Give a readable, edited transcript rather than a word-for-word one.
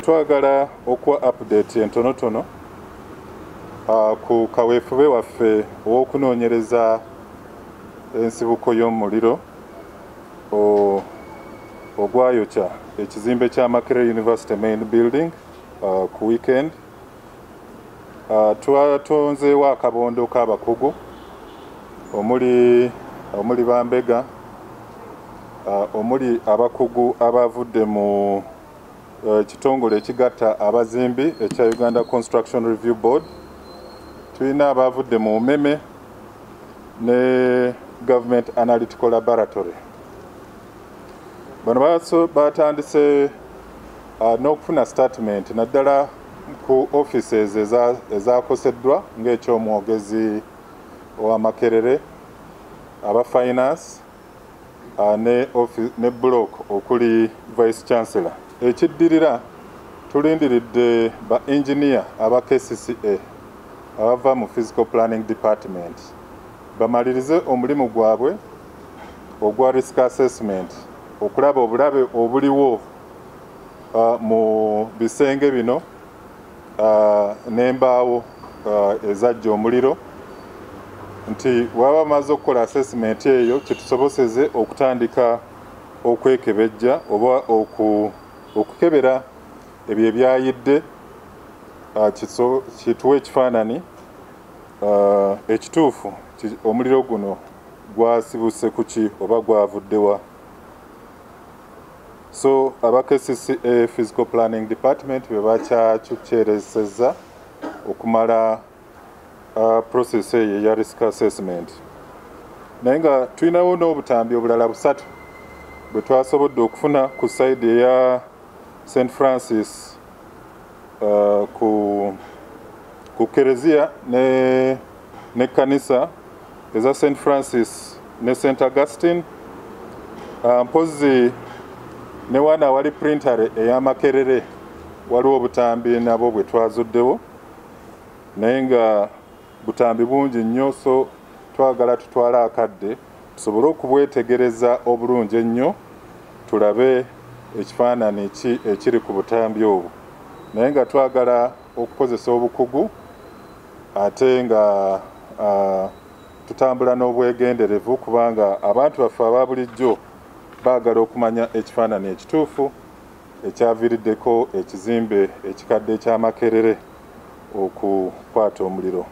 twagala okuwa update entonotono ku kaweefube waffe ow'okunoonyereza ensibuko y'omuliro ogwayokya ekizimbe kya Makerere University Main Building ku weekend. Twatonzeewo akabondo k'abakugu omuli Bambega, omuli abakugu abavudde mu kitongole ekigatta abazimbi ekya Uganda Construction Review Board, tulina abavudde mu Meme ne Government Analytical Laboratory. Bano batandise n'okufuna statement naddala ku offices ezakoseddwa ng'ekyomwogezi owa Makerere, aba finance ne block okuli Vice Chancellor. Ekiddirira tulindiridde ba engineer aba KCCA abava mu Physical Planning Department bamalirize omulimu gwabwe ogwa risk assessment okulaba obulabe obuliwo mu bisenge bino n'embaawo ezajja omuliro, nti waba bamaze okukola assessment eyo kitusoboseze okutandika okwekebejja oba okukebera ebyo ebyayidde, kituwe ekifaanani ekituufu omuliro guno gwasibuse kuki oba gwavuddewa. So aba KCCA Physical Planning Department be bakyakyerezeza okumala process eyo ya risk assessment, naye nga tulinawo n'obutambi obulala busatu bwe twasobodde okufuna ku side eya St. Francis ku Kereziya ne kanisa eza St. Francis ne St. Augustine, mpozi ne wana awali printare eya Makerere waliwo obutambi nabo bwe twazuddewo, naye nga butambi bungi nnyo, so twagala tutwale akadde tusobole okubwetegereza obulungi ennyo tulabe ekifaanani ki ekiri ku butambi obwo, naye nga twagala okukozesa obukugu ate nga tutambula n'obwegenderevu kubanga abantu baffe aba bulijjo baagala okumanya ekifaanani ekituufu ekyaviiriddeko ekizimbe ekikadde ekya Makerere okukwata omuliro.